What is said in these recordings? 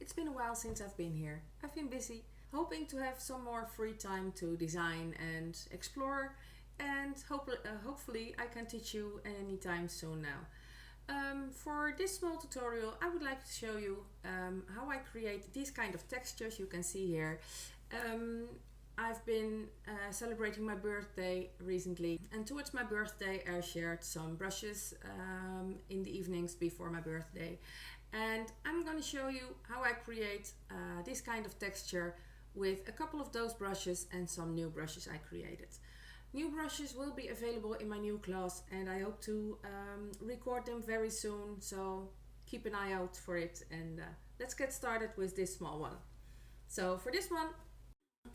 It's been a while since I've been here. I've been busy, hoping to have some more free time to design and explore, and hopefully I can teach you anytime soon now. For this small tutorial, I would like to show you how I create these kind of textures you can see here. I've been celebrating my birthday recently, and towards my birthday I shared some brushes in the evenings before my birthday, and I'm going to show you how I create this kind of texture with a couple of those brushes and some new brushes I created. New brushes will be available in my new class, and I hope to record them very soon, so keep an eye out for it, and let's get started with this small one. So for this one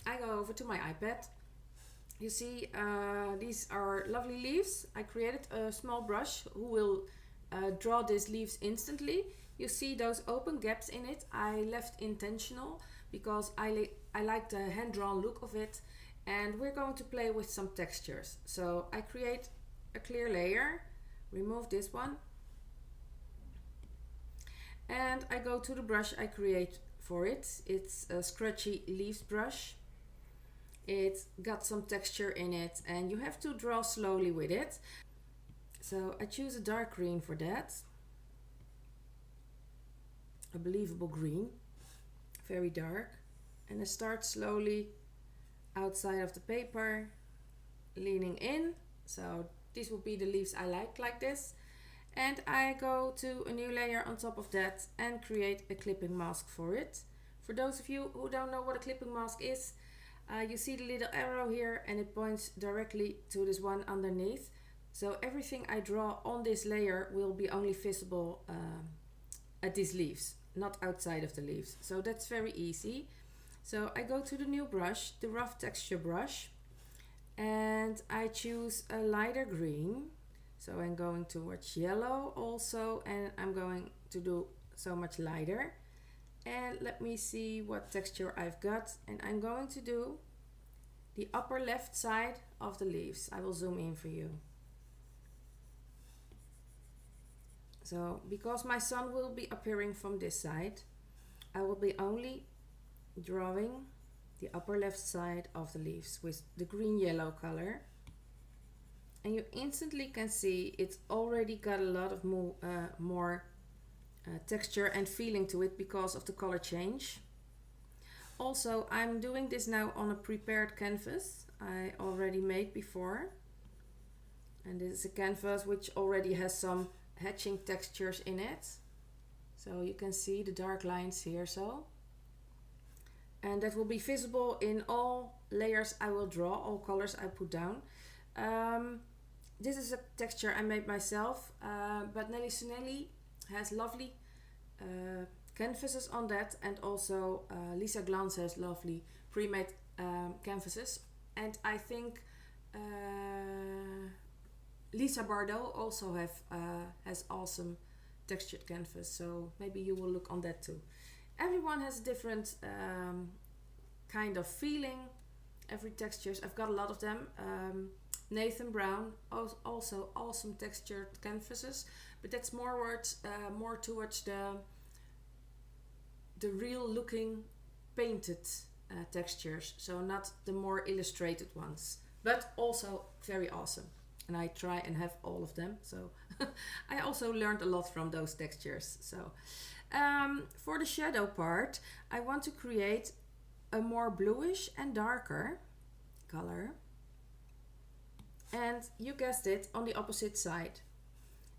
I go over to my iPad. You see these are lovely leaves. I created a small brush who will draw these leaves instantly. You see those open gaps in it. I left intentional because I like the hand-drawn look of it, and we're going to play with some textures. So I create a clear layer, remove this one, and I go to the brush I create for it. It's a scratchy leaves brush. It's got some texture in it, and you have to draw slowly with it. So I choose a dark green for that, a believable green, very dark, and I start slowly outside of the paper, leaning in. So these will be the leaves I like this, and I go to a new layer on top of that and create a clipping mask for it. For those of you who don't know what a clipping mask is, you see the little arrow here, and it points directly to this one underneath. So everything I draw on this layer will be only visible at these leaves, not outside of the leaves. So that's very easy. So I go to the new brush, the rough texture brush, and I choose a lighter green. So I'm going towards yellow also, and I'm going to do so much lighter. And let me see what texture I've got, and I'm going to do the upper left side of the leaves. I will zoom in for you. So because my sun will be appearing from this side, I will be only drawing the upper left side of the leaves with the green yellow color, and you instantly can see it's already got a lot of more texture and feeling to it because of the color change. Also, I'm doing this now on a prepared canvas I already made before, and this is a canvas which already has some hatching textures in it, so you can see the dark lines here, and that will be visible in all layers I will draw, all colors I put down. This is a texture I made myself, but Nelly Sunelli has lovely canvases on that, and also Lisa Glantz has lovely pre-made canvases, and I think Lisa Bardot also has awesome textured canvas, so maybe you will look on that too. Everyone has a different kind of feeling, every textures. I've got a lot of them. Nathan Brown, also awesome textured canvases, but that's more towards the real looking painted textures, so not the more illustrated ones, but also very awesome. And I try and have all of them, so I also learned a lot from those textures. So for the shadow part, I want to create a more bluish and darker color, and you guessed it, on the opposite side.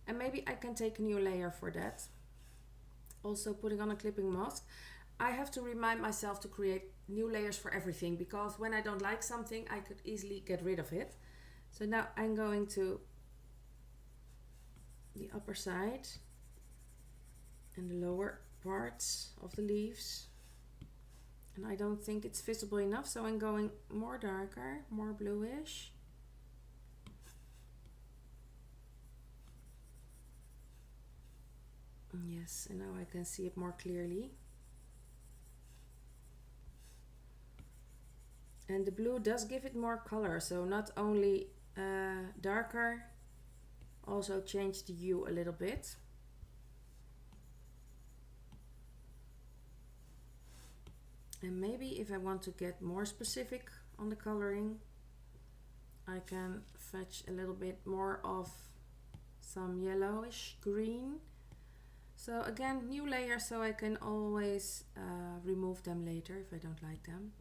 And maybe I can take a new layer for that. Also putting on a clipping mask. I have to remind myself to create new layers for everything, because when I don't like something I could easily get rid of it. So now I'm going to the upper side and the lower parts of the leaves, and I don't think it's visible enough, so I'm going more darker, more bluish. Yes, and now I can see it more clearly. And the blue does give it more color, so not only darker, also change the hue a little bit. And maybe if I want to get more specific on the coloring, I can fetch a little bit more of some yellowish green. So again, new layers, so I can always remove them later if I don't like them.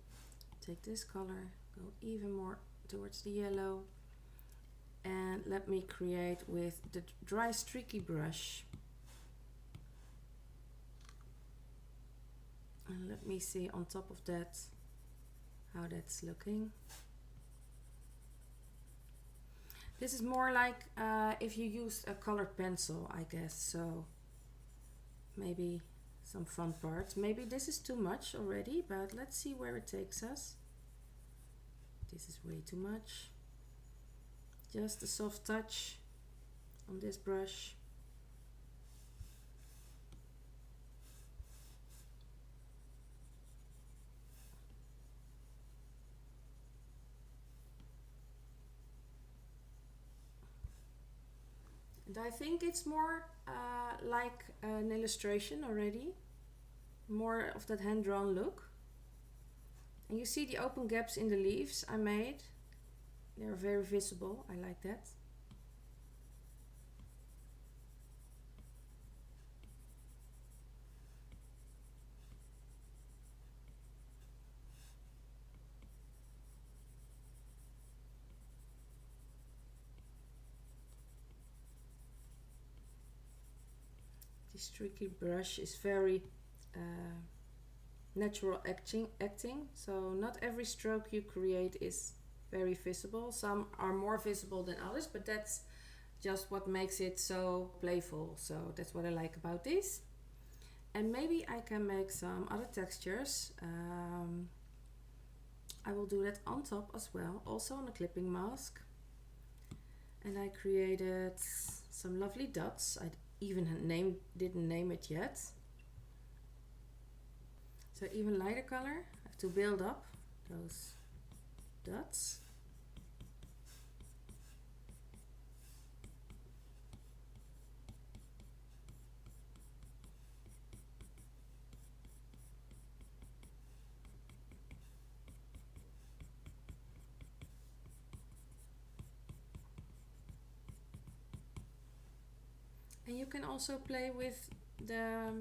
Take this color, go even more towards the yellow, and let me create with the dry streaky brush. And let me see on top of that how that's looking. This is more like if you used a colored pencil, I guess, so maybe some fun parts. Maybe this is too much already, but let's see where it takes us. This is way too much. Just a soft touch on this brush. And I think it's more like an illustration already. More of that hand-drawn look. And you see the open gaps in the leaves I made. They're very visible. I like that. This streaky brush is very natural acting, so not every stroke you create is very visible. Some are more visible than others, but that's just what makes it so playful. So that's what I like about this. And maybe I can make some other textures. I will do that on top as well, also on a clipping mask. And I created some lovely dots. I even didn't name it yet. So even lighter color, I have to build up those dots. And you can also play with the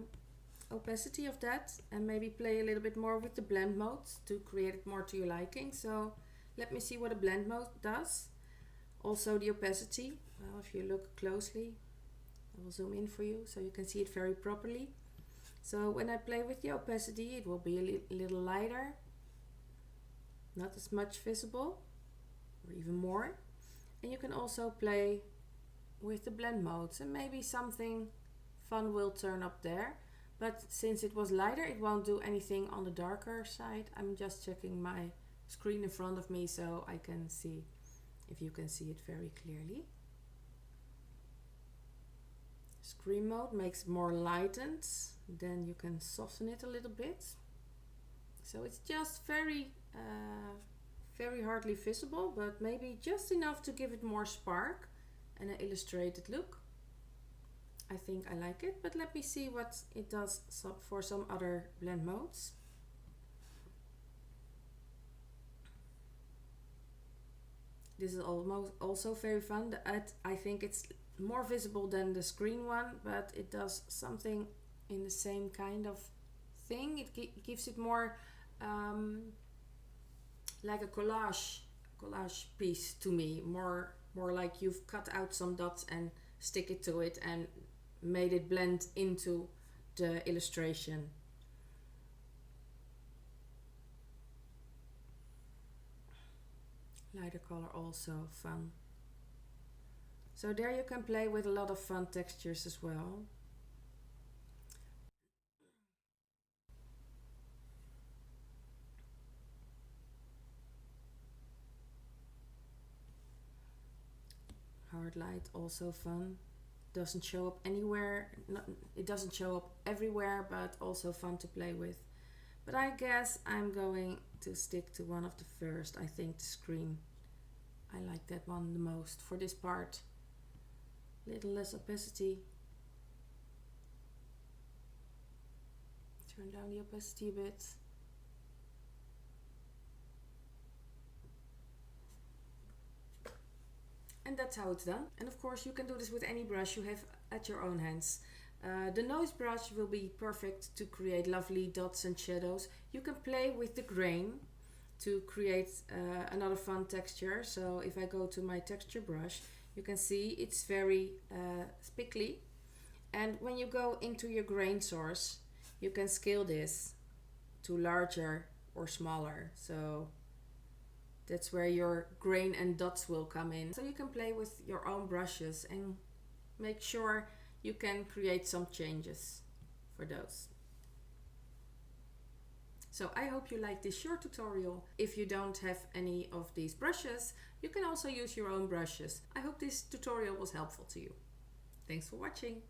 opacity of that and maybe play a little bit more with the blend mode to create it more to your liking. So let me see what a blend mode does. Also the opacity, well, if you look closely, I will zoom in for you so you can see it very properly. So when I play with the opacity, it will be a little lighter, not as much visible, or even more. And you can also play with the blend modes and maybe something fun will turn up there. But since it was lighter, it won't do anything on the darker side. I'm just checking my screen in front of me so I can see if you can see it very clearly. Screen mode makes it more lightened, then you can soften it a little bit. So it's just very hardly visible, but maybe just enough to give it more spark and an illustrated look. I think I like it, but let me see what it does for some other blend modes. This is also very fun. I think it's more visible than the screen one, but it does something in the same kind of thing. It gives it more like a collage piece to me, more like you've cut out some dots and stick it to it and made it blend into the illustration. Lighter color also fun. So there you can play with a lot of fun textures as well. Hard light also fun. Doesn't show up anywhere. It doesn't show up everywhere, but also fun to play with. But I guess I'm going to stick to one of the first. I think the screen. I like that one the most for this part. Little less opacity. Turn down the opacity a bit. And that's how it's done. And of course you can do this with any brush you have at your own hands. The nose brush will be perfect to create lovely dots and shadows. You can play with the grain to create another fun texture. So if I go to my texture brush, you can see it's very spickly. And when you go into your grain source, you can scale this to larger or smaller. So that's where your grain and dots will come in. So you can play with your own brushes and make sure you can create some changes for those. So I hope you like this short tutorial. If you don't have any of these brushes, you can also use your own brushes. I hope this tutorial was helpful to you. Thanks for watching.